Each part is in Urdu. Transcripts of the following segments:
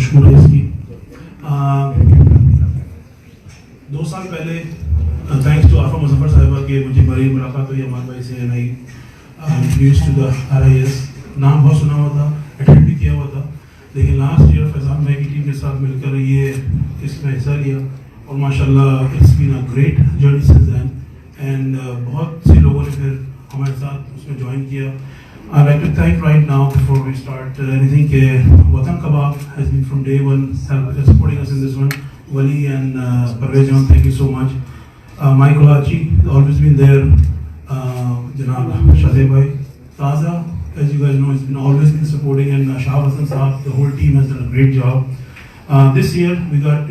مشہور ہے اس کی. 2 سال پہلے تھینکس ٹو آفا مظفر صاحبہ کہ مجھے بڑی ملاقات ہوئی امار بھائی سے. And I introduce to the RIS. نام بہت سنا ہوا تھا, اٹینڈ بھی کیا ہوا تھا, لیکن لاسٹ ایئر فیضان بھائی کی ٹیم کے ساتھ مل کر یہ اس میں حصہ لیا اور ماشاء اللہ it's been a great journey since then. And بہت سے لوگوں نے پھر ہمارے ساتھ اس میں جوائن کیا. I'd like to thank right now before we start anything کہ Watan Kebab has been from day one supporting us in this one. Wali and Parvez John, thank you so much. Mike Olachi has always been there. Janab Shazeb bhai. Taza, as you guys know, has been always been supporting, and Shah Hassan Saab, the whole team has done a great job. This year we got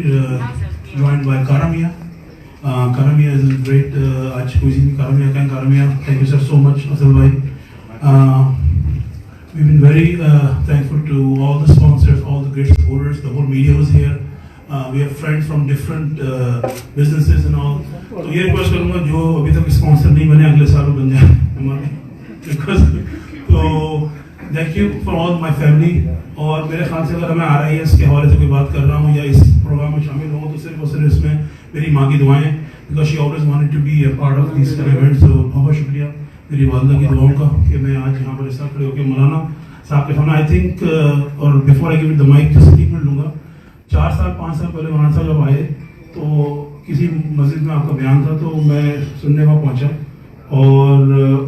joined by Karamia. Karamia is a great. Aaj kuisi bhi Karamia ka Karamia. Thank you sir so much, Asal bhai. We've been very thankful to all the sponsors, all the great supporters. The whole media was here. We have friends from different businesses and all. So یہ request کروں گا جو ابھی تک sponsor نہیں بنے اگلے سال بن جائیں ہمارے. Because so thank you for all my family. اور میرے خیال سے اگر میں RIS کے حوالے سے کوئی بات کر رہا ہوں یا اس پروگرام میں شامل ہوں تو صرف اور صرف اس میں میری ماں کی دعائیں, because she always wanted to be a part of these kind of events. So بہت شکریہ میری والدہ کی دعاؤں کا کہ میں آج یہاں پر اس طرح کھڑے ہو کے مولانا صاحب کے سامنے. آئی تھنک اور before I give it the mic just 1 minute لوں گا. 4 سال 5 سال پہلے مولانا صاحب جب آئے تو کسی مسجد میں آپ کا بیان تھا تو میں سننے وہاں پہنچا, اور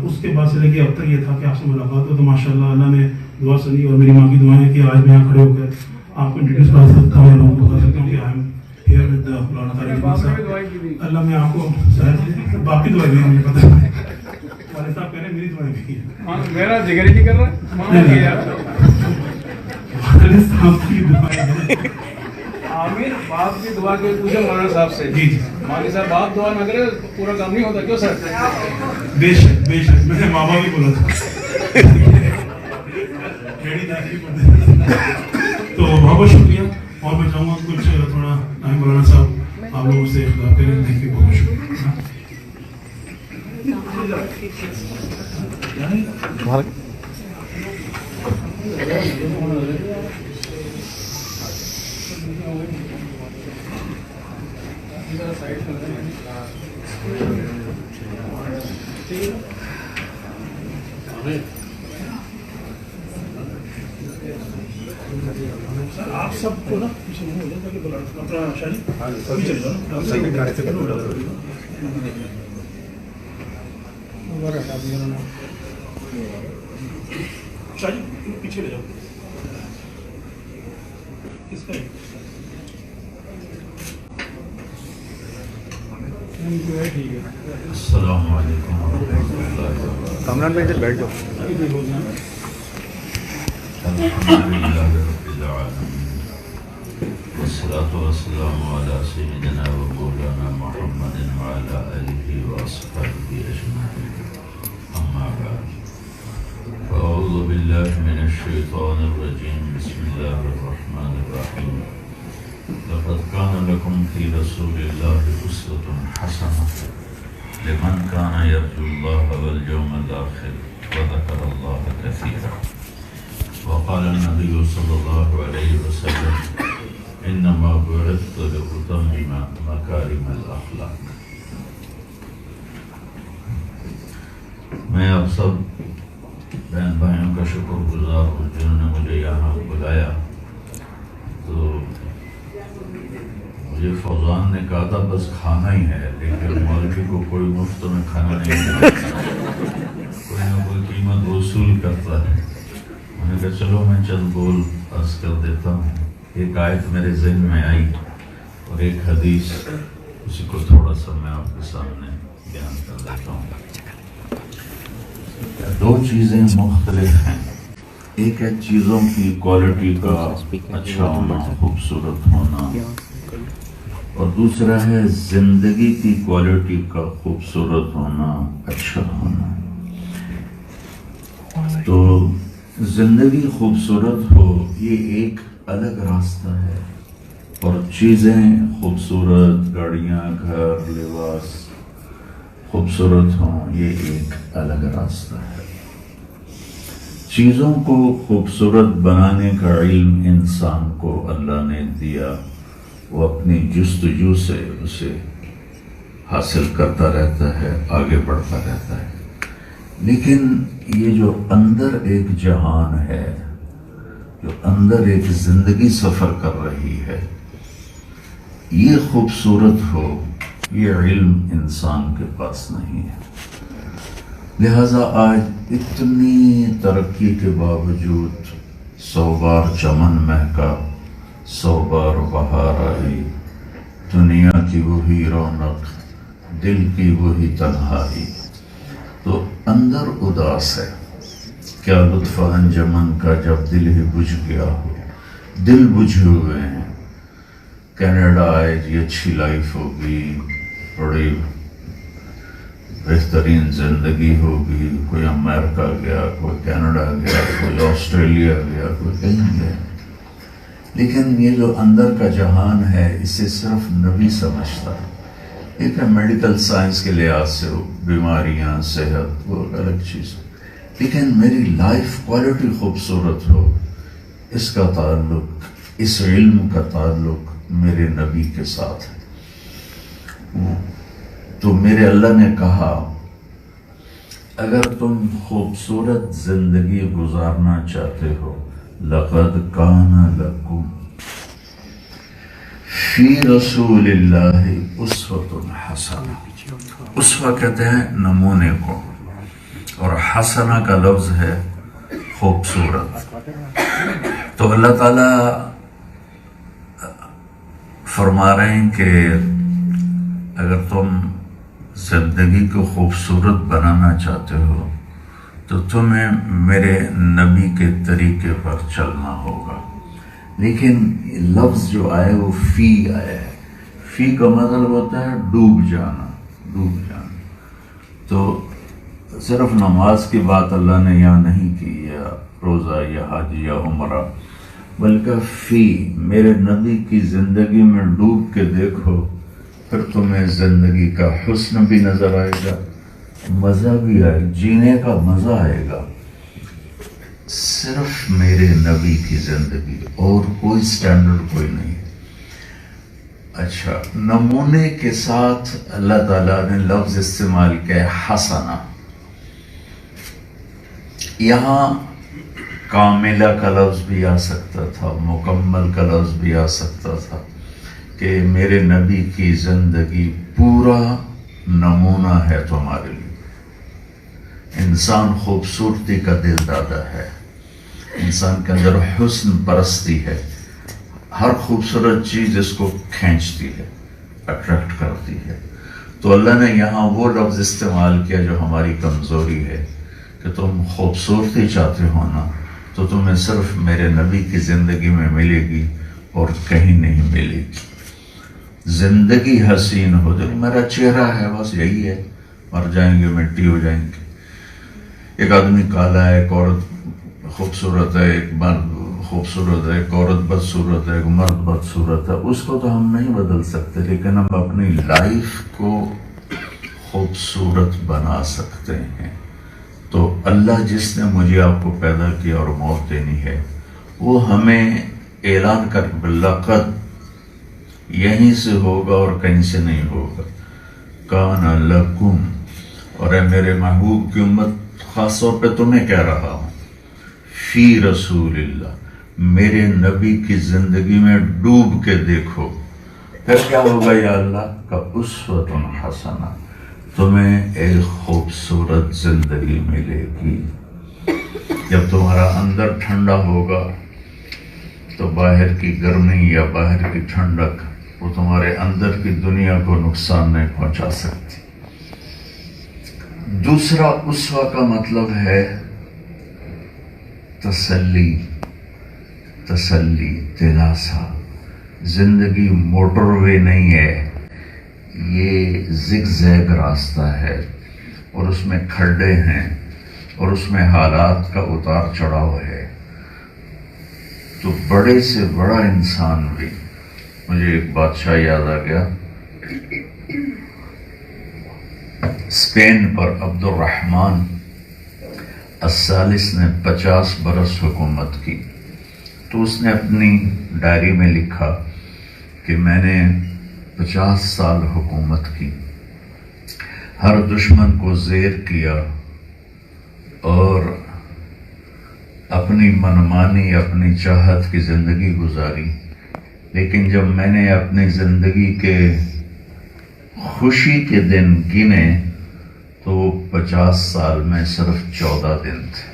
اس کے بعد سے لے کے اب تک یہ تھا کہ آپ سے ملاقات ہو. تو ماشاء اللہ اللہ نے دعا سنی اور میری ماں کی دعائیں کہ آج میں یہاں کھڑے ہو کر آپ کو انٹروڈیوس کرا سکتا ہوں, لوگوں کو بتا سکتا ہوں کہ آئی ایم ہیئر ود مولانا طارق صاحب. اللہ میں آپ کو شاید باقی دعائیں بھی مجھے پتہ ہے والد صاحب کہہ رہے ہیں میری دعائیں بھی ہیں, میرا جگر ہی نہیں کر رہا. والد صاحب کی دعائیں عامر باپ کی دعا کے پوچھے مولانا صاحب سے. جی جی مولوی صاحب باپ دعا نہ کرے پورا کام نہیں ہوتا. کیوں سر؟ بے شک بے شک, میں نے ماں باپ بھی بولا تھا تو بہت بہت شکریہ. اور میں چاہوں گا کچھ تھوڑا ٹائم مولانا صاحب آپ لوگوں سے اختلاف کریں. تھینک یو, بہت بہت شکریہ. آپ سب کو نا پیچھے نہیں ہو جائے تاکہ اپنا شاہی ابھی چلے جاؤ نا شاہی پیچھے لے جاؤ. کس کا السلام علیکم ورحمۃ اللہ وبرکاتہ. کامران بھائی بیٹھ جاؤ. الحمدللہ رب العالمین والصلاة والسلام علی سیدنا و مولانا محمد وعلی آلہ واصحابہ اجمعین. اما بعد فاعوذ باللہ من الشیطان الرجیم. بسم اللہ الرحمن الرحیم. لقد كان لكم في رسول الله أسوة حسنة لمن كان يرجو الله واليوم الآخر وذكر الله كثيرا. وقال النبي صلى الله عليه وسلم إنما بعثت لأتمم مكارم الأخلاق. میں آپ سب بہن بھائیوں کا شکر گزار ہوں جنہوں نے مجھے یہاں بلایا. تو مجھے فوزان نے کہا تھا بس کھانا ہی ہے, لیکن مولوی کو کوئی مفت میں کھانا نہیں ملتا, کوئی نہ کوئی قیمت وصول کرتا ہے. میں نے کہا چلو میں چند بول عرض کر دیتا ہوں. ایک آیت میرے ذہن میں آئی اور ایک حدیث, اسی کو تھوڑا سا میں آپ کے سامنے بیان کر دیتا ہوں. 2 چیزیں مختلف ہیں. ایک ہے چیزوں کی کوالٹی کا اچھا ہونا, خوبصورت ہونا, اور دوسرا ہے زندگی کی کوالٹی کا خوبصورت ہونا, اچھا ہونا. تو زندگی خوبصورت ہو یہ ایک الگ راستہ ہے, اور چیزیں خوبصورت, گاڑیاں, گھر, لباس خوبصورت ہوں یہ ایک الگ راستہ ہے. چیزوں کو خوبصورت بنانے کا علم انسان کو اللہ نے دیا، وہ اپنی جستجو سے اسے حاصل کرتا رہتا ہے، آگے بڑھتا رہتا ہے۔ لیکن یہ جو اندر ایک جہان ہے، جو اندر ایک زندگی سفر کر رہی ہے، یہ خوبصورت ہو، یہ علم انسان کے پاس نہیں ہے۔ لہذا آج اتنی ترقی کے باوجود 100 بار چمن مہکا، 100 بار بہار آئی، دنیا کی وہی رونق، دل کی وہی تنہائی، تو اندر اداس ہے۔ کیا لطف انجمن کا جب دل ہی بجھ گیا ہو، دل بجھے ہوئے ہیں۔ کینیڈا آئے جی، اچھی لائف ہوگی، بڑی بہترین زندگی ہوگی، کوئی امریکہ گیا، کوئی کینیڈا گیا، کوئی آسٹریلیا گیا، کوئی کہیں گیا۔ لیکن یہ جو اندر کا جہان ہے، اسے صرف نبی سمجھتا ہے۔ ایک ہے میڈیکل سائنس کے لحاظ سے بیماریاں، صحت، وہ الگ چیز، لیکن میری لائف کوالٹی خوبصورت ہو، اس کا تعلق، اس علم کا تعلق میرے نبی کے ساتھ ہے۔ تو میرے اللہ نے کہا اگر تم خوبصورت زندگی گزارنا چاہتے ہو، لقد کان لکم فی رسول اللہ اسوۃ حسنہ۔ اسوہ کہتے ہیں نمونے کو، اور حسنہ کا لفظ ہے خوبصورت۔ تو اللہ تعالیٰ فرما رہے ہیں کہ اگر تم زندگی کو خوبصورت بنانا چاہتے ہو تو تمہیں میرے نبی کے طریقے پر چلنا ہوگا۔ لیکن لفظ جو آئے وہ فی آیا ہے۔ فی کا مطلب ہوتا ہے ڈوب جانا، ڈوب جانا۔ تو صرف نماز کی بات اللہ نے یہاں نہیں کی، یا روزہ یا حج یا عمرہ، بلکہ فی میرے نبی کی زندگی میں ڈوب کے دیکھو، پھر تمہیں زندگی کا حسن بھی نظر آئے گا، مزہ بھی آئے، جینے کا مزہ آئے گا۔ صرف میرے نبی کی زندگی، اور کوئی سٹینڈرڈ کوئی نہیں۔ اچھا، نمونے کے ساتھ اللہ تعالیٰ نے لفظ استعمال کیا حسنہ۔ یہاں کاملہ کا لفظ بھی آ سکتا تھا، مکمل کا لفظ بھی آ سکتا تھا، کہ میرے نبی کی زندگی پورا نمونہ ہے تمہارے لیے۔ انسان خوبصورتی کا دل دادا ہے، انسان کے اندر حسن پرستی ہے، ہر خوبصورت چیز اس کو کھینچتی ہے، اٹریکٹ کرتی ہے۔ تو اللہ نے یہاں وہ لفظ استعمال کیا جو ہماری کمزوری ہے، کہ تم خوبصورتی چاہتے ہو نا، تو تمہیں صرف میرے نبی کی زندگی میں ملے گی اور کہیں نہیں ملے گی۔ زندگی حسین ہو جو میرا چہرہ ہے، بس یہی ہے، مر جائیں گے، مٹی ہو جائیں گے۔ ایک آدمی کالا ہے، ایک عورت خوبصورت ہے، ایک مرد خوبصورت ہے، ایک عورت بدصورت ہے، ایک مرد بدصورت ہے، اس کو تو ہم نہیں بدل سکتے، لیکن ہم اپنی لائف کو خوبصورت بنا سکتے ہیں۔ تو اللہ جس نے مجھے آپ کو پیدا کیا اور موت دینی ہے، وہ ہمیں اعلان کر لقد یہیں سے ہوگا اور کہیں سے نہیں ہوگا۔ کان لکم، اور اے میرے محبوب کی امت، خاص طور پہ تمہیں کہہ رہا ہوں، فی رسول اللہ، میرے نبی کی زندگی میں ڈوب کے دیکھو، پھر کیا ہوگا یا اللہ کا اسوۃ حسنہ، تمہیں ایک خوبصورت زندگی ملے گی۔ جب تمہارا اندر ٹھنڈا ہوگا تو باہر کی گرمی یا باہر کی ٹھنڈک وہ تمہارے اندر کی دنیا کو نقصان نہیں پہنچا سکتی۔ دوسرا اسوہ کا مطلب ہے تسلی، تسلی، دلاسا۔ زندگی موٹر وے نہیں ہے، یہ زگ زیگ راستہ ہے، اور اس میں کھڈے ہیں، اور اس میں حالات کا اتار چڑھاؤ ہے۔ تو بڑے سے بڑا انسان بھی، مجھے ایک بادشاہ یاد آ گیا، اسپین پر عبد الرحمن الثالث نے 50 برس حکومت کی، تو اس نے اپنی ڈائری میں لکھا کہ میں نے 50 سال حکومت کی، ہر دشمن کو زیر کیا اور اپنی منمانی اپنی چاہت کی زندگی گزاری، لیکن جب میں نے اپنی زندگی کے خوشی کے دن گنے تو وہ 50 سال میں صرف 14 دن تھے۔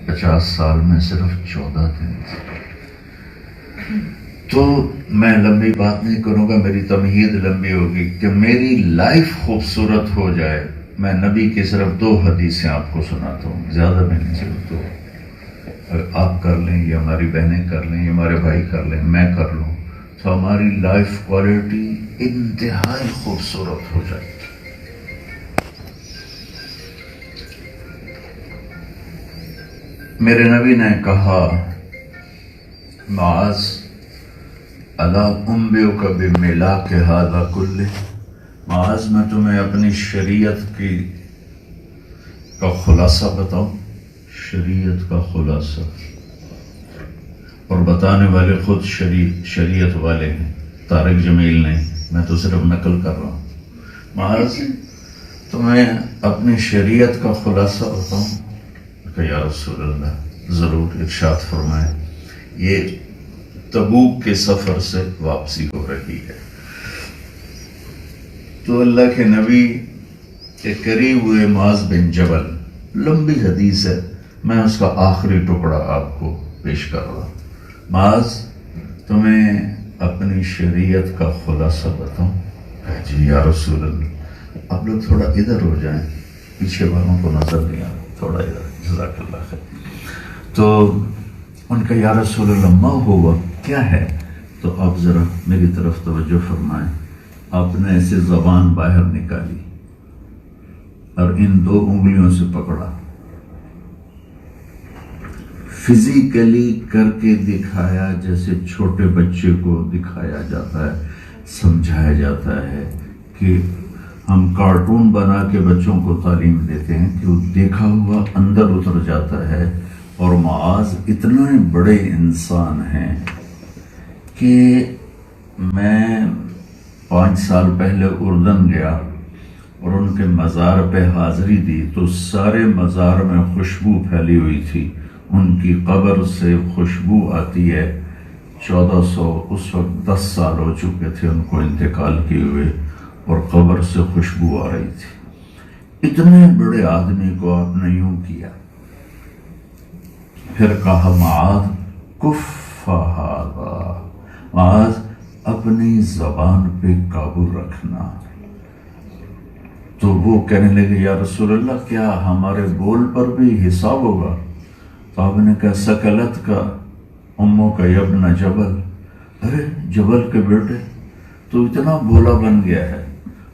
50 سال میں صرف 14 دن تھے۔ تو میں لمبی بات نہیں کروں گا، میری تمہید لمبی ہوگی کہ میری لائف خوبصورت ہو جائے، میں نبی کی صرف 2 حدیثیں آپ کو سناتا ہوں، زیادہ میں نہیں صرف 2۔ اگر آپ کر لیں یا ہماری بہنیں کر لیں یا ہمارے بھائی کر لیں، میں کر لوں، تو ہماری لائف کوالٹی انتہائی خوبصورت ہو جائے۔ میرے نبی نے کہا، معاذ الا انبئک بملاک ھذا کلہ، معاذ میں تمہیں اپنی شریعت کا خلاصہ بتاؤں، شریعت کا خلاصہ، اور بتانے والے خود شریعت والے ہیں، طارق جمیل نہیں، میں تو صرف نقل کر رہا ہوں۔ معاذ تمہیں اپنی شریعت کا خلاصہ بتاؤں کہ یا رسول اللہ ضرور، ارشاد فرمائے۔ یہ تبوک کے سفر سے واپسی ہو رہی ہے، تو اللہ کے نبی کے قریب ہوئے معاذ بن جبل، لمبی حدیث ہے، میں اس کا آخری ٹکڑا آپ کو پیش کر رہا ہوں۔ معاذ تمہیں اپنی شریعت کا خلاصہ بتاؤں؟ جی یا رسول اللہ۔ آپ لوگ تھوڑا ادھر ہو جائیں، پیچھے والوں کو نظر نہیں آ، تھوڑا ادھر، جزاک اللہ خیر۔ تو ان کا یا رسول اللہ ما ہوا، کیا ہے؟ تو آپ ذرا میری طرف توجہ فرمائیں۔ آپ نے ایسے زبان باہر نکالی اور ان 2 انگلیوں سے پکڑا، فزیکلی کر کے دکھایا، جیسے چھوٹے بچے کو دکھایا جاتا ہے، سمجھایا جاتا ہے کہ ہم کارٹون بنا کے بچوں کو تعلیم دیتے ہیں کہ وہ دیکھا ہوا اندر اتر جاتا ہے۔ اور معاذ اتنے بڑے انسان ہیں کہ میں 5 سال پہلے اردن گیا اور ان کے مزار پہ حاضری دی، تو سارے مزار میں خوشبو پھیلی ہوئی تھی، ان کی قبر سے خوشبو آتی ہے۔ 1400 اس وقت 10 سال ہو چکے تھے ان کو انتقال کیے ہوئے، اور قبر سے خوشبو آ رہی تھی۔ اتنے بڑے آدمی کو آپ نے یوں کیا۔ پھر کہا، معاذ کف ھذا، معاذ اپنی زبان پہ قابو رکھنا۔ تو وہ کہنے لگے، یا رسول اللہ کیا ہمارے بول پر بھی حساب ہوگا؟ تو آپ نے کہا، سکلت کا اموں کا یبن جبل، ارے جبل کے بیٹے تو اتنا بولا بن گیا ہے۔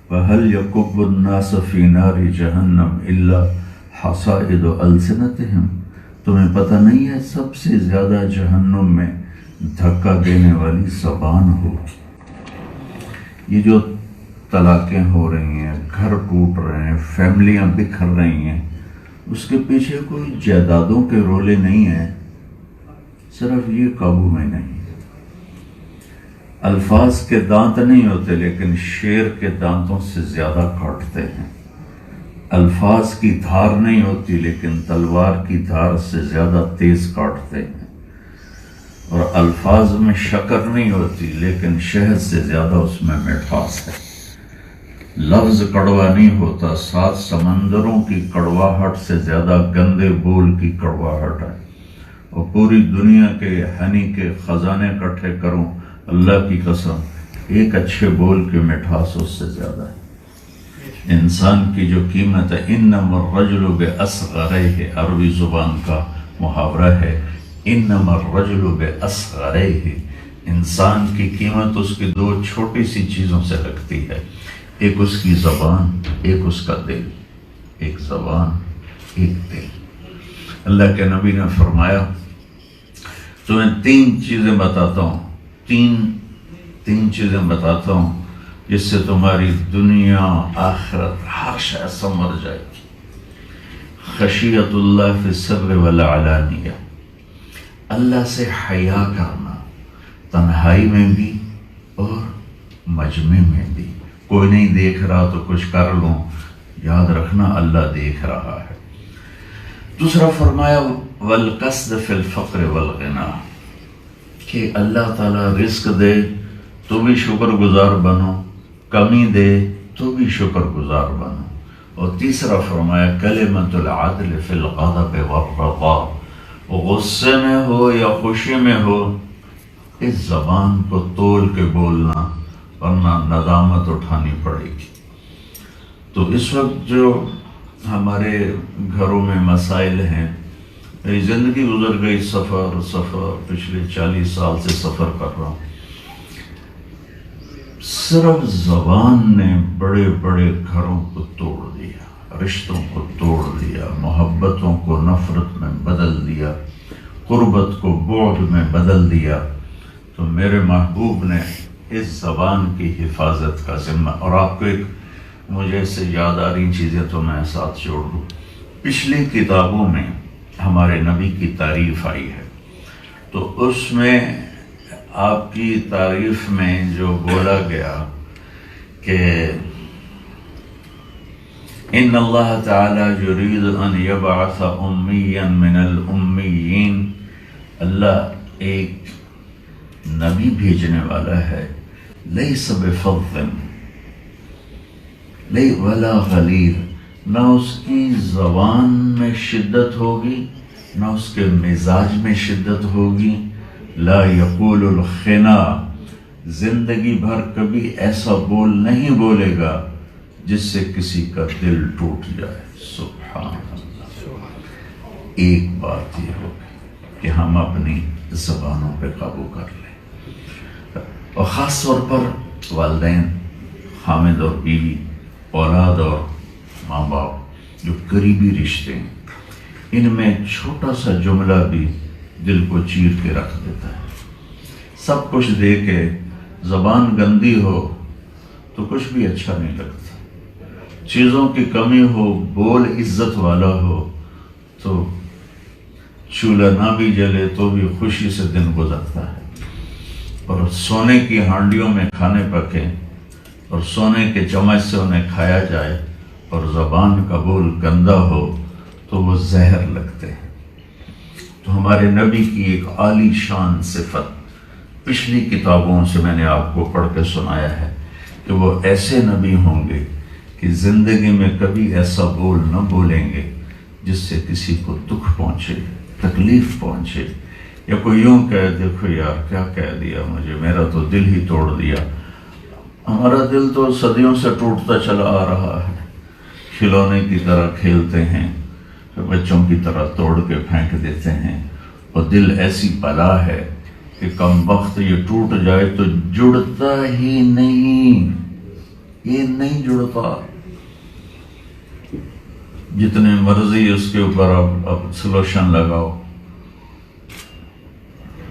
وَهَلْ يَكُبُّ النَّاسَ فِي نَارِ جَهَنَّمْ إِلَّا حَصَائِدُ أَلْسِنَتِهِمْ، تمہیں پتہ نہیں ہے سب سے زیادہ جہنم میں دھکا دینے والی زبان ہوگی۔ یہ جو طلاقیں ہو رہی ہیں، گھر ٹوٹ رہے ہیں، فیملیاں بکھر رہی ہیں، اس کے پیچھے کوئی جائیدادوں کے رولے نہیں ہیں، صرف یہ قابو میں نہیں۔ الفاظ کے دانت نہیں ہوتے، لیکن شیر کے دانتوں سے زیادہ کاٹتے ہیں۔ الفاظ کی دھار نہیں ہوتی، لیکن تلوار کی دھار سے زیادہ تیز کاٹتے ہیں۔ اور الفاظ میں شکر نہیں ہوتی، لیکن شہد سے زیادہ اس میں مٹھاس ہے۔ لفظ کڑوا نہیں ہوتا، 7 سمندروں کی کڑواہٹ سے زیادہ گندے بول کی کڑواہٹ ہے۔ اور پوری دنیا کے ہنی کے خزانے اکٹھے کروں، اللہ کی قسم، ایک اچھے بول کی مٹھاس اس سے زیادہ ہے۔ انسان کی جو قیمت ہے، انما الرجل باصغرہ، عربی زبان کا محاورہ ہے، انما الرجل باصغرہ، انسان کی قیمت اس کی 2 چھوٹی سی چیزوں سے لگتی ہے، ایک اس کی زبان، ایک اس کا دل۔ ایک زبان، ایک دل۔ اللہ کے نبی نے فرمایا، تمہیں 3 چیزیں بتاتا ہوں، تین چیزیں بتاتا ہوں جس سے تمہاری دنیا آخرت ہر شے سنور جائے گی۔ خشیت اللہ فی السر والعلانیہ، اللہ سے حیا کرنا تنہائی میں بھی اور مجمع میں بھی۔ کوئی نہیں دیکھ رہا تو کچھ کر لوں، یاد رکھنا اللہ دیکھ رہا ہے۔ دوسرا فرمایا والقصد فی الفقر والغنا، کہ اللہ تعالیٰ رزق دے تو بھی شکر گزار بنو، کمی دے تو بھی شکر گزار بنو۔ اور تیسرا فرمایا کلمۃ العدل فی الغضب والرضا، غصے میں ہو یا خوشی میں ہو اس زبان کو تول کے بولنا ورنہ ندامت اٹھانی پڑے گی۔ تو اس وقت جو ہمارے گھروں میں مسائل ہیں، میری زندگی گزر گئی سفر پچھلے 40 سال سے سفر کر رہا ہوں، صرف زبان نے بڑے بڑے گھروں کو توڑ دیا، رشتوں کو توڑ دیا، محبتوں کو نفرت میں بدل دیا، قربت کو بعد میں بدل دیا۔ تو میرے محبوب نے اس زبان کی حفاظت کا ذمہ، اور آپ کو ایک مجھے سے یاد آ رہی چیزیں تو میں ساتھ جوڑ دوں۔ پچھلی کتابوں میں ہمارے نبی کی تعریف آئی ہے، تو اس میں آپ کی تعریف میں جو بولا گیا کہ ان اللہ تعالی یرید ان یبعث امیا من الامیین، اللہ ایک نبی بھیجنے والا ہے، لیس بفظ ولا غلیظ، نہ اس کی زبان میں شدت ہوگی نہ اس کے مزاج میں شدت ہوگی، لا یقول الخنا، زندگی بھر کبھی ایسا بول نہیں بولے گا جس سے کسی کا دل ٹوٹ جائے۔ سبحان اللہ۔ ایک بات یہ ہوگی کہ ہم اپنی زبانوں پہ قابو کر لیں، اور خاص طور پر والدین، خامد اور بیوی، اولاد اور ماں باپ، جو قریبی رشتے ہیں، ان میں چھوٹا سا جملہ بھی دل کو چیر کے رکھ دیتا ہے۔ سب کچھ دے کے زبان گندی ہو تو کچھ بھی اچھا نہیں لگتا، چیزوں کی کمی ہو، بول عزت والا ہو تو چولہا نہ بھی جلے تو بھی خوشی سے دن گزرتا ہے، اور سونے کی ہانڈیوں میں کھانے پکیں اور سونے کے چمچ سے انہیں کھایا جائے اور زبان کا بول گندا ہو تو وہ زہر لگتے ہیں۔ تو ہمارے نبی کی ایک عالی شان صفت پچھلی کتابوں سے میں نے آپ کو پڑھ کے سنایا ہے کہ وہ ایسے نبی ہوں گے کہ زندگی میں کبھی ایسا بول نہ بولیں گے جس سے کسی کو دکھ پہنچے، تکلیف پہنچے، یا کوئی یوں کہے دیکھو یار کیا کہہ دیا مجھے، میرا تو دل ہی توڑ دیا۔ ہمارا دل تو صدیوں سے ٹوٹتا چلا آ رہا ہے، کھلونے کی طرح کھیلتے ہیں، بچوں کی طرح توڑ کے پھینک دیتے ہیں، اور دل ایسی بلا ہے کہ کم وقت یہ ٹوٹ جائے تو جڑتا ہی نہیں، یہ نہیں جڑتا، جتنے مرضی اس کے اوپر اب سلوشن لگاؤ،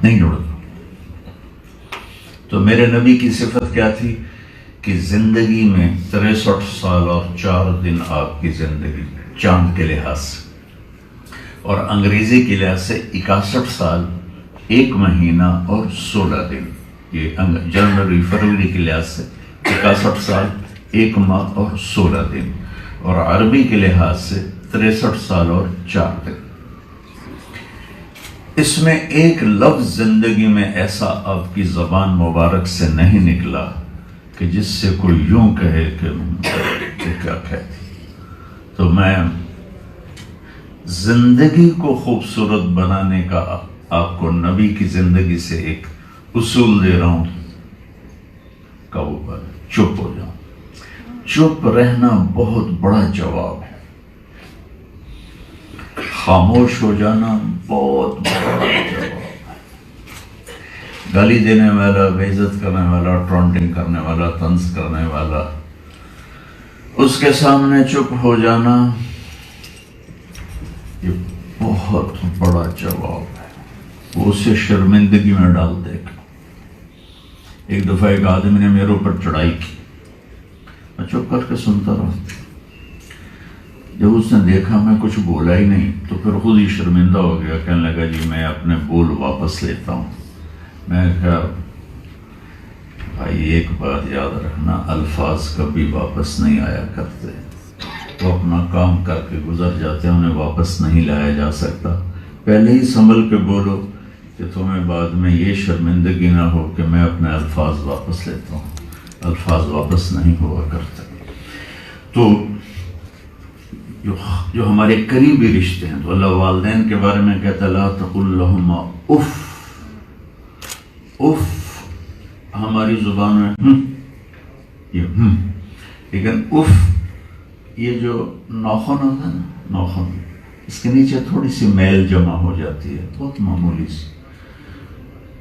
نہیں جڑتا۔ تو میرے نبی کی صفت کیا تھی کہ زندگی میں 63 سال اور 4 دن آپ کی زندگی چاند کے لحاظ سے، اور انگریزی کے لحاظ سے 61 سال 1 مہینہ اور 16 دن، یہ جنوری فروری کے لحاظ سے 61 سال 1 ماہ اور 16 دن، اور عربی کے لحاظ سے 63 سال اور 4 دن۔ اس میں ایک لفظ زندگی میں ایسا آپ کی زبان مبارک سے نہیں نکلا کہ جس سے کوئی یوں کہے کہ کیا کہتی۔ تو میں زندگی کو خوبصورت بنانے کا آپ کو نبی کی زندگی سے ایک اصول دے رہا ہوں، قابو پر چپ ہو جاؤ۔ چپ رہنا بہت بڑا جواب ہے، خاموش ہو جانا بہت بڑا جواب ہے۔ گالی دینے والا، بے عزت کرنے والا، ٹرونٹنگ کرنے والا، طنز کرنے والا، اس کے سامنے چپ ہو جانا یہ بہت بڑا جواب ہے، وہ اسے شرمندگی میں ڈال دے گا۔ ایک دفعہ ایک آدمی نے میرے اوپر چڑھائی کی، میں چپ کر کے سنتا رہا، جب اس نے دیکھا میں کچھ بولا ہی نہیں تو پھر خود ہی شرمندہ ہو گیا، کہنے لگا جی میں اپنے بول واپس لیتا ہوں۔ میں کہا بھائی ایک بات یاد رکھنا، الفاظ کبھی واپس نہیں آیا کرتے، تو اپنا کام کر کے گزر جاتے ہیں، انہیں واپس نہیں لایا جا سکتا۔ پہلے ہی سنبھل کے بولو کہ تمہیں بعد میں یہ شرمندگی نہ ہو کہ میں اپنے الفاظ واپس لیتا ہوں، الفاظ واپس نہیں ہوا کرتے۔ تو جو ہمارے قریبی رشتے ہیں، تو اللہ والدین کے بارے میں کہتا ہے لا تقل لہما اف، اف ہماری زبان میں یہ لیکن اف یہ جو ناخن ہوتا ہے نا، ناخن اس کے نیچے تھوڑی سی میل جمع ہو جاتی ہے، بہت معمولی سی،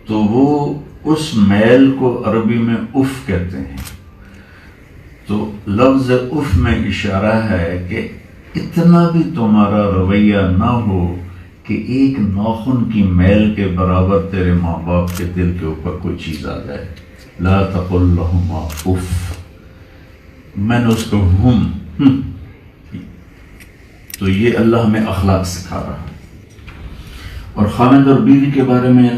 تو وہ اس میل کو عربی میں اف کہتے ہیں۔ تو لفظ اف میں اشارہ ہے کہ اتنا بھی تمہارا رویہ نہ ہو کہ ایک ناخن کی میل کے برابر تیرے ماں باپ کے دل کے اوپر کوئی چیز آ جائے۔ لا تقل لہما اف، میں نے اس کو تو یہ اللہ ہمیں اخلاق سکھا رہا ہے۔ اور خاوند اور بیوی کے بارے میں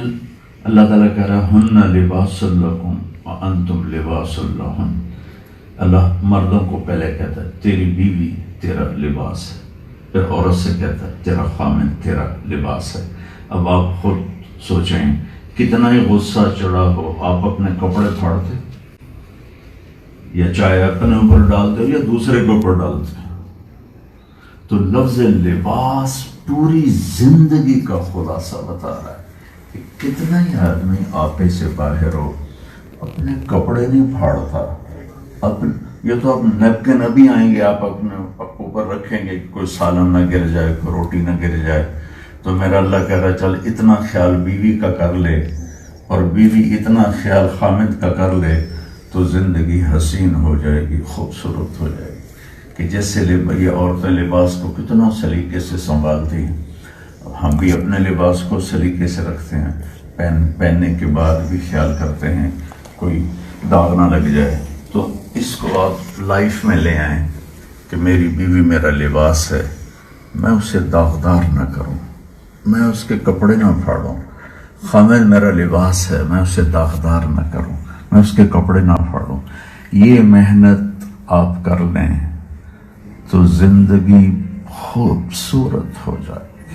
اللہ تعالیٰ کہہ رہا ہے ہن لباس لکم وانتم لباس لہن۔ اللہ مردوں کو پہلے کہتا ہے تیری بیوی تیرا لباس ہے، پھر عورت سے کہتا ہے تیرا خامن تیرا لباس ہے۔ اب آپ خود سوچیں کتنا ہی غصہ چڑھا ہو، آپ اپنے کپڑے پھاڑتے یا چائے اپنے اوپر ڈالتے ہو یا دوسرے کے اوپر ڈالتے؟ تو لفظ لباس پوری زندگی کا خلاصہ بتا رہا ہے کہ کتنا ہی آدمی آپے سے باہر ہو اپنے کپڑے نہیں پھاڑتا۔ یہ تو اب نیپکن ابھی آئیں گے، آپ اپنے اوپر رکھیں گے کہ کوئی سالن نہ گر جائے، کوئی روٹی نہ گر جائے، تو میرا اللہ کہہ رہا چل اتنا خیال بیوی کا کر لے اور بیوی اتنا خیال خامد کا کر لے تو زندگی حسین ہو جائے گی، خوبصورت ہو جائے گی۔ کہ جیسے یہ عورتیں لباس کو کتنا سلیقے سے سنبھالتی ہیں، ہم بھی اپنے لباس کو سلیقے سے رکھتے ہیں، پہننے کے بعد بھی خیال کرتے ہیں کوئی داغ نہ لگ جائے۔ تو اس کو آپ لائف میں لے آئیں کہ میری بیوی میرا لباس ہے، میں اسے داغدار نہ کروں، میں اس کے کپڑے نہ پھاڑوں۔ خامد میرا لباس ہے، میں اسے داغدار نہ کروں، میں اس کے کپڑے نہ پھاڑوں۔ یہ محنت آپ کر لیں تو زندگی خوبصورت ہو جائے گی۔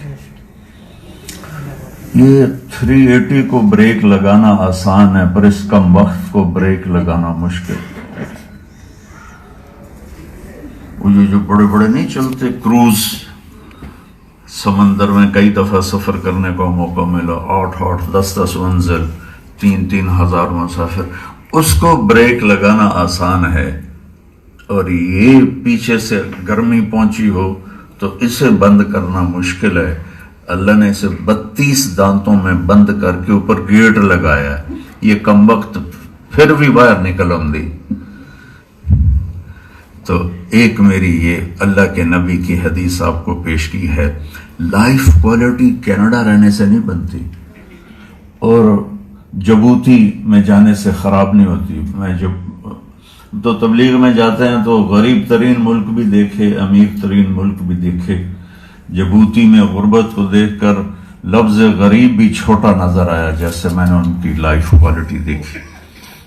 یہ 380 کو بریک لگانا آسان ہے پر اس کم وقت کو بریک لگانا مشکل۔ وہ جو بڑے بڑے نہیں چلتے کروز، سمندر میں کئی دفعہ سفر کرنے کا موقع ملا، 8 10 منزل، 3 ہزار مسافر، اس کو بریک لگانا آسان ہے، اور یہ پیچھے سے گرمی پہنچی ہو تو اسے بند کرنا مشکل ہے۔ اللہ نے اسے 32 دانتوں میں بند کر کے اوپر گیٹ لگایا ہے، یہ کم وقت پھر بھی باہر نکل آمدی۔ تو ایک میری یہ اللہ کے نبی کی حدیث آپ کو پیش کی ہے، لائف کوالٹی کینیڈا رہنے سے نہیں بنتی اور جبوتی میں جانے سے خراب نہیں ہوتی۔ میں جب تو تبلیغ میں جاتے ہیں تو غریب ترین ملک بھی دیکھے، امیر ترین ملک بھی دیکھے، جبوتی میں غربت کو دیکھ کر لفظ غریب بھی چھوٹا نظر آیا جیسے میں نے ان کی لائف کوالٹی دیکھی۔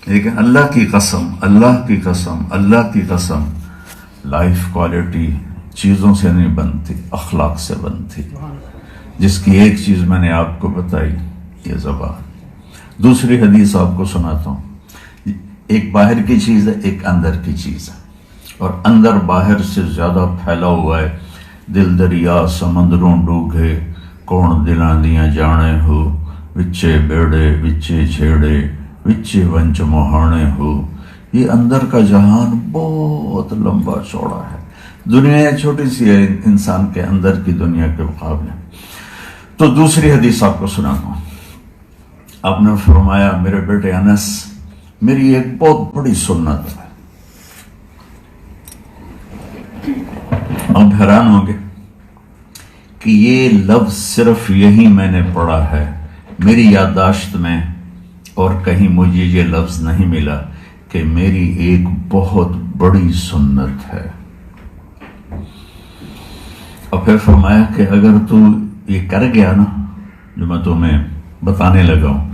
لیکن اللہ کی قسم، اللہ کی قسم، اللہ کی قسم، لائف کوالٹی چیزوں سے نہیں بنتی، اخلاق سے بنتی، جس کی ایک چیز میں نے آپ کو بتائی، یہ زبان۔ دوسری حدیث آپ کو سناتا ہوں، ایک باہر کی چیز ہے، ایک اندر کی چیز ہے، اور اندر باہر سے زیادہ پھیلا ہوا ہے۔ دل دریا سمندروں ڈوگے، کون دلاں دیاں جانے ہو، وچے بیڑے وچے چھیڑے، وچے ونچ مہانے ہو۔ یہ اندر کا جہان بہت لمبا چوڑا ہے، دنیا چھوٹی سی ہے انسان کے اندر کی دنیا کے مقابلے۔ تو دوسری حدیث آپ کو سناتا ہوں۔ آپ نے فرمایا میرے بیٹے انس، میری ایک بہت بڑی سنت ہے، آپ حیران ہوں گے کہ یہ لفظ صرف یہی میں نے پڑھا ہے، میری یادداشت میں اور کہیں مجھے یہ لفظ نہیں ملا کہ میری ایک بہت بڑی سنت ہے۔ اور پھر فرمایا کہ اگر تو یہ کر گیا نا جو میں تمہیں بتانے لگا ہوں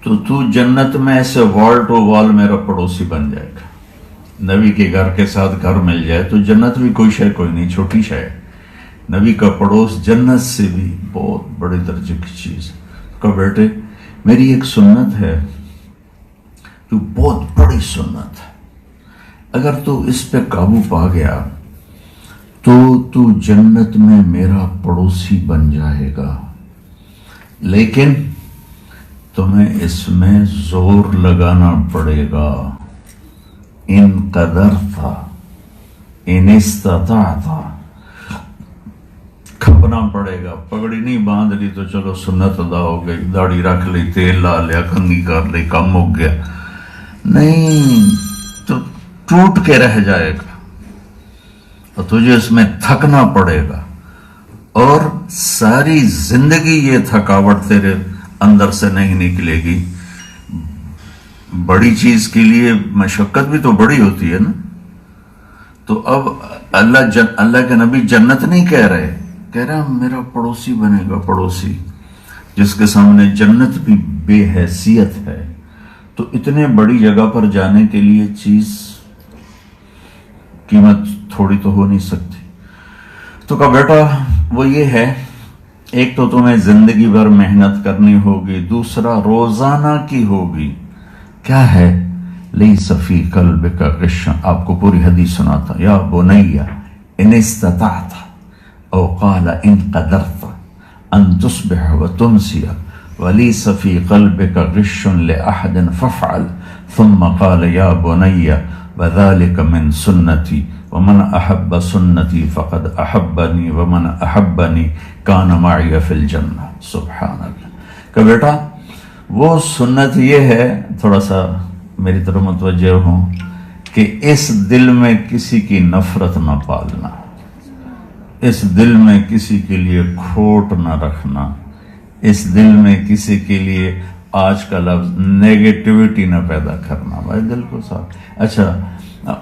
تو جنت میں ایسے وال ٹو وال میرا پڑوسی بن جائے گا. نبی کے گھر کے ساتھ گھر مل جائے تو جنت بھی کوئی شے کوئی نہیں، چھوٹی شے ہے. نبی کا پڑوس جنت سے بھی بہت بڑے درجے کی چیز ہے. کہا بیٹے میری ایک سنت ہے جو بہت بڑی سنت ہے، اگر تو اس پہ قابو پا گیا تو جنت میں میرا پڑوسی بن جائے گا، لیکن تمہیں اس میں زور لگانا پڑے گا. ان قدر تھا ان استطاع تھا، کھپنا پڑے گا. پگڑی نہیں باندھ لی تو چلو سنت ادا ہو گئی، داڑھی رکھ لی، تیل لا لیا، کنگھی کر لی، کم ہو گیا. نہیں، تو ٹوٹ کے رہ جائے گا اور تجھے اس میں تھکنا پڑے گا، اور ساری زندگی یہ تھکاوٹ تیرے اندر سے نہیں نکلے گی. بڑی چیز کے لیے مشقت بھی تو بڑی ہوتی ہے نا. تو اب اللہ کے نبی جنت نہیں کہہ رہے، کہہ رہا میرا پڑوسی بنے گا، پڑوسی جس کے سامنے جنت بھی بے حیثیت ہے. تو اتنے بڑی جگہ پر جانے کے لیے چیز قیمت تھوڑی تو ہو نہیں سکتی. تو کہا بیٹا وہ یہ ہے، ایک تو تمہیں زندگی بھر محنت کرنی ہوگی، دوسرا روزانہ کی ہوگی. کیا ہے؟ لیس فی قلبک غش. آپ کو پوری حدیث سناتا. یا بنی ان استطعت او قال ان قدرت ان تصبح وتمسی ولیس فی قلبک غش لأحد فافعل. ثم قال یا بنی وذلك من سنتی ومن احب سنتی فقد احبنی ومن احبنی کان معی فی الجنہ. سبحان اللہ. کہ بیٹا وہ سنت یہ ہے، تھوڑا سا میری طرف متوجہ ہوں، کہ اس دل میں کسی کی نفرت نہ پالنا، اس دل میں کسی کے لیے کھوٹ نہ رکھنا، اس دل میں کسی کے لیے آج کا لفظ نیگیٹیوٹی نہ پیدا کرنا. بھائی دل کو صاف. اچھا،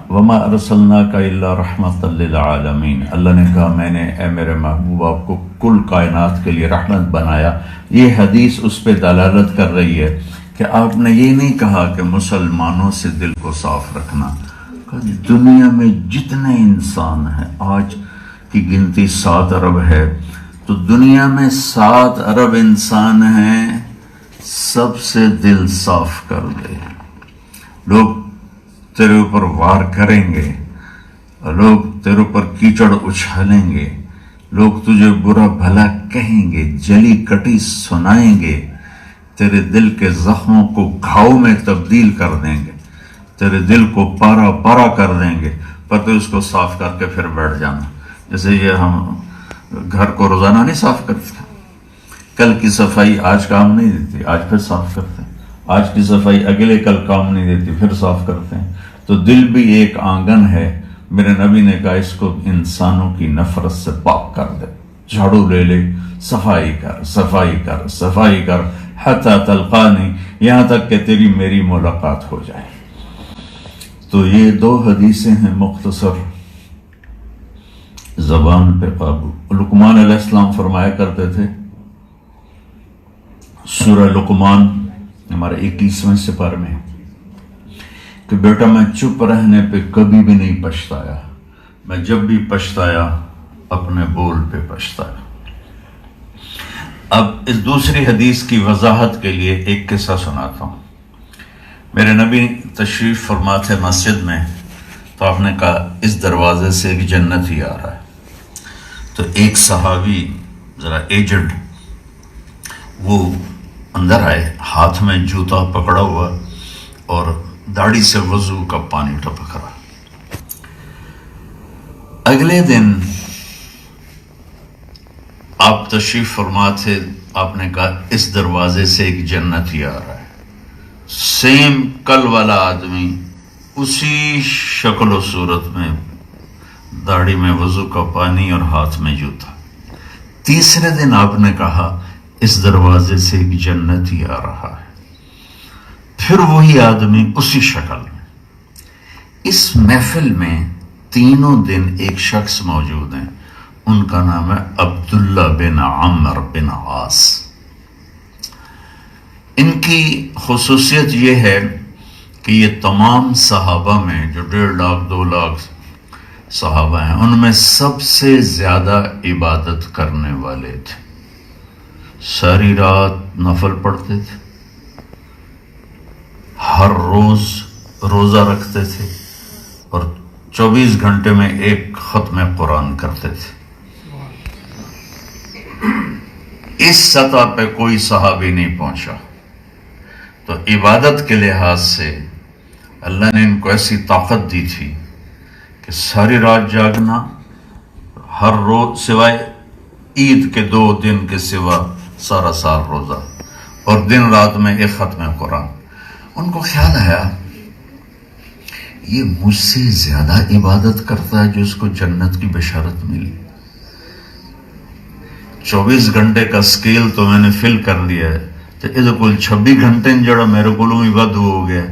وما ارسلناک الا رحمۃ للعالمین. اللہ نے کہا میں نے اے میرے محبوب آپ کو کل کائنات کے لیے رحمت بنایا. یہ حدیث اس پہ دلالت کر رہی ہے کہ آپ نے یہ نہیں کہا کہ مسلمانوں سے دل کو صاف رکھنا. دنیا میں جتنے انسان ہیں، آج کی گنتی 7 ارب ہے، تو دنیا میں 7 ارب انسان ہیں، سب سے دل صاف کر دے. لوگ تیرے اوپر وار کریں گے، لوگ تیرے اوپر کیچڑ اچھالیں گے، لوگ تجھے برا بھلا کہیں گے، جلی کٹی سنائیں گے، تیرے دل کے زخموں کو گھاؤ میں تبدیل کر دیں گے، تیرے دل کو پارا پارا کر دیں گے، پر تو اس کو صاف کر کے پھر بیٹھ جانا. جیسے یہ ہم گھر کو روزانہ نہیں صاف کرتے، کل کی صفائی آج کام نہیں دیتی، آج پھر صاف کرتے ہیں. آج کی صفائی اگلے کل کام نہیں دیتی، پھر صاف کرتے ہیں. تو دل بھی ایک آنگن ہے. میرے نبی نے کہا اس کو انسانوں کی نفرت سے پاک کر دے. جھاڑو لے لے، صفائی کر صفائی کر صفائی کر، حتی تلقانی، یہاں تک کہ تیری میری ملاقات ہو جائے. تو یہ 2 حدیثیں ہیں مختصر. زبان پہ قابو. لقمان علیہ السلام فرمایا کرتے تھے، سورہ لقمان ہمارے 21ویں سپارے میں، کہ بیٹا میں چپ رہنے پہ کبھی بھی نہیں پچھتایا، میں جب بھی پچھتایا اپنے بول پہ پچھتایا. اب اس دوسری حدیث کی وضاحت کے لیے ایک قصہ سناتا ہوں. میرے نبی تشریف فرما تھے مسجد میں، تو آپ نے کہا اس دروازے سے ایک جنتی آ رہا ہے. تو ایک صحابی ذرا ایجڈ وہ اندر آئے، ہاتھ میں جوتا پکڑا ہوا اور داڑھی سے وضو کا پانی ٹپک رہا. اگلے دن آپ تشریف فرما تھے، آپ نے کہا اس دروازے سے ایک جنتی آ رہا ہے. سیم کل والا آدمی، اسی شکل و صورت میں، داڑھی میں وضو کا پانی اور ہاتھ میں جوتا. تیسرے دن آپ نے کہا اس دروازے سے ایک جنتی آ رہا ہے. پھر وہی آدمی اسی شکل میں. اس محفل میں تینوں دن ایک شخص موجود ہیں، ان کا نام ہے عبداللہ بن عمر بن عاص. ان کی خصوصیت یہ ہے کہ یہ تمام صحابہ میں جو 1.5 لاکھ 2 لاکھ صحابہ ہیں ان میں سب سے زیادہ عبادت کرنے والے تھے. ساری رات نفل پڑھتے تھے، ہر روز روزہ رکھتے تھے اور 24 گھنٹے میں ایک ختم قرآن کرتے تھے. اس سطح پہ کوئی صحابی نہیں پہنچا. تو عبادت کے لحاظ سے اللہ نے ان کو ایسی طاقت دی تھی کہ ساری رات جاگنا، ہر روز سوائے عید کے 2 دن کے سوا سارا سال روزہ، اور دن رات میں ایک ختم قرآن. ان کو خیال آیا یہ مجھ سے زیادہ عبادت کرتا ہے جو اس کو جنت کی بشارت ملی. 24 گھنٹے کا سکیل تو میں نے فل کر لیا ہے، تو یہ کل 26 گھنٹے جڑا میرے کو بھی ود ہو گیا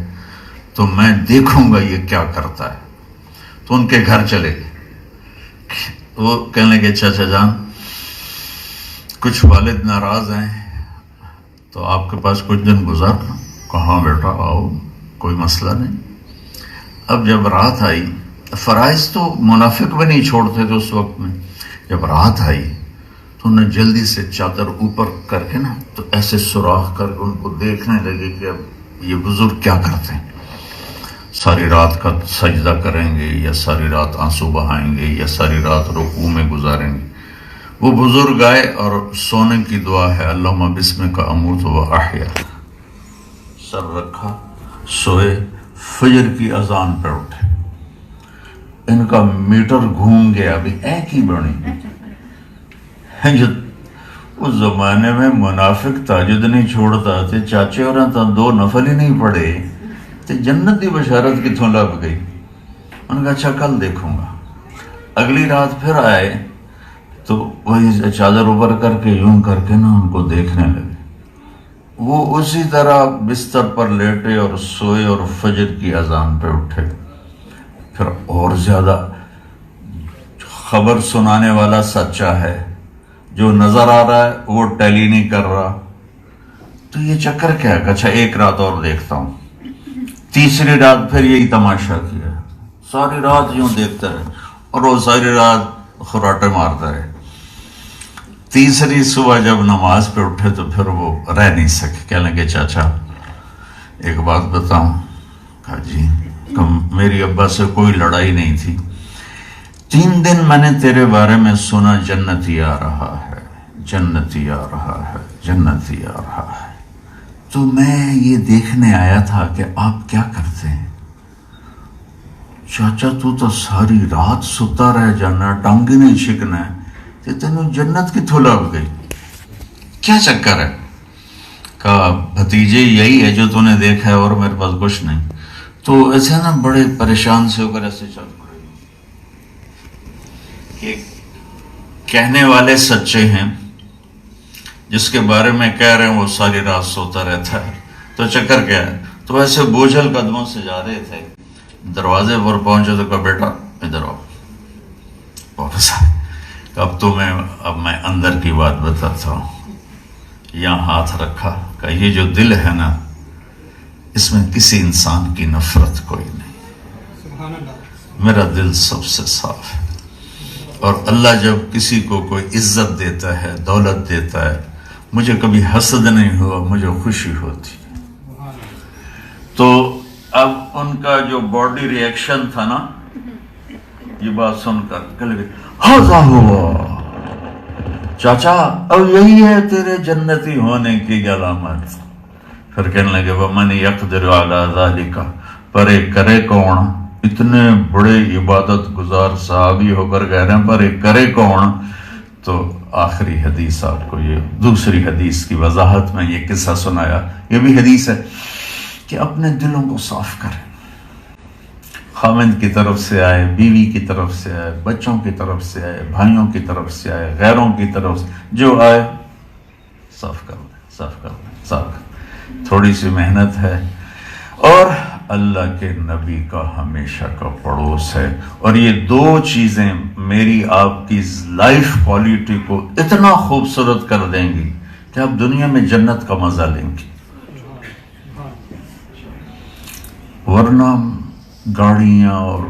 تو میں دیکھوں گا یہ کیا کرتا ہے. تو ان کے گھر چلے گئے. وہ کہنے لگے چاچا جان کچھ والد ناراض ہیں تو آپ کے پاس کچھ دن گزار لوں. کہاں بیٹا آؤ، کوئی مسئلہ نہیں. اب جب رات آئی، فرائض تو منافق بھی نہیں چھوڑتے تھے اس وقت میں. جب رات آئی تو انہیں جلدی سے چادر اوپر کر کے نا تو ایسے سوراخ کر کے ان کو دیکھنے لگے کہ اب یہ بزرگ کیا کرتے ہیں. ساری رات کا سجدہ کریں گے یا ساری رات آنسو بہائیں گے یا ساری رات رکوع میں گزاریں گے. وہ بزرگ آئے اور سونے کی دعا ہے اللہم بسمک اموت و احیا. سر رکھا، سوئے، فجر کی اذان پر اٹھے. ان کا میٹر گھوم گیا. ابھی ایک ہی بڑی اس زمانے میں منافق تہجد نہیں چھوڑتا تھے. چاچے اور 2 نفل ہی نہیں پڑھے تو جنت کی بشارت کتوں لگ گئی. ان کا اچھا کل دیکھوں گا. اگلی رات پھر آئے تو وہی چادر اوپر کر کے یوں کر کے نا ان کو دیکھنے لگے. وہ اسی طرح بستر پر لیٹے اور سوئے اور فجر کی اذان پہ اٹھے. پھر اور زیادہ خبر سنانے والا سچا ہے، جو نظر آ رہا ہے وہ ٹیلی نہیں کر رہا. تو یہ چکر کیا ہے؟ اچھا ایک رات اور دیکھتا ہوں. تیسری رات پھر یہی تماشا کیا. ساری رات یوں دیکھتا رہے اور وہ ساری رات خراٹے مارتا رہے. تیسری صبح جب نماز پہ اٹھے تو پھر وہ رہ نہیں سکے. کہنے لگے چاچا ایک بات بتاؤں. کہا جی. میری ابا سے کوئی لڑائی نہیں تھی. 3 دن میں نے تیرے بارے میں سنا جنتی آ رہا ہے، جنتی آ رہا ہے، جنتی آ رہا ہے. تو میں یہ دیکھنے آیا تھا کہ آپ کیا کرتے ہیں. چاچا تو ساری رات ستا رہ جانا، ٹانگی نہیں چھکنا ہے، تینوں جنت کتوں لگ گئی، کیا چکر ہے. کہا بھتیجے یہی ہے جو تو نے دیکھا ہے اور میرے پاس کچھ نہیں. تو ایسے نا بڑے پریشان سے ہو کر ایسے چل پڑے کہ کہنے والے سچے ہیں، جس کے بارے میں کہہ رہے ہیں وہ ساری رات سوتا رہتا ہے. تو چکر کیا ہے. تو ایسے بوجھل قدموں سے جا رہے تھے. دروازے پر پہنچے تو کہا بیٹا ادھر آؤ. واپس آئے. اب میں اندر کی بات بتاتا ہوں. یہاں ہاتھ رکھا کہ یہ جو دل ہے نا اس میں کسی انسان کی نفرت کوئی نہیں. میرا دل سب سے صاف ہے. اور اللہ جب کسی کو کوئی عزت دیتا ہے، دولت دیتا ہے، مجھے کبھی حسد نہیں ہوا، مجھے خوشی ہوتی. تو اب ان کا جو باڈی ری ایکشن تھا نا، یہ بات سن کر کہنے لگے ہاضا ہوا چاچا اب یہی ہے تیرے جنتی ہونے کی علامت. پھر کہنے لگے وَمَنْ يَقْدِرُ عَلَى ذَلِكَ، پرے کرے کون. اتنے بڑے عبادت گزار صحابی ہو کر کہہ رہے ہیں پرے کرے کون. تو آخری حدیث آپ کو، یہ دوسری حدیث کی وضاحت میں یہ قصہ سنایا. یہ بھی حدیث ہے کہ اپنے دلوں کو صاف کریں. خاوند کی طرف سے آئے، بیوی کی طرف سے آئے، بچوں کی طرف سے آئے، بھائیوں کی طرف سے آئے، غیروں کی طرف سے جو آئے صاف کر دیں، صاف کر دیں، صاف کر دیں. تھوڑی سی محنت ہے. اور اللہ کے نبی کا ہمیشہ کا پڑوس ہے. اور یہ دو چیزیں میری آپ کی لائف کوالٹی کو اتنا خوبصورت کر دیں گی کہ آپ دنیا میں جنت کا مزہ لیں گے. ورنہ گاڑیاں اور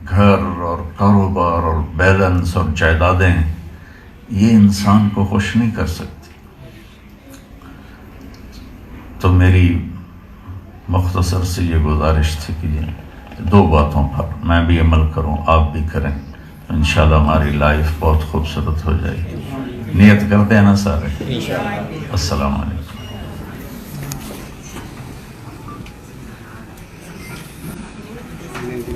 گھر اور کاروبار اور بیلنس اور جائیدادیں یہ انسان کو خوش نہیں کر سکتی. تو میری مختصر سے یہ گزارش تھی کہ یہ دو باتوں پر میں بھی عمل کروں، آپ بھی کریں، انشاءاللہ ہماری لائف بہت خوبصورت ہو جائے گی. نیت کرتے ہیں نا سارے؟ السلام علیکم.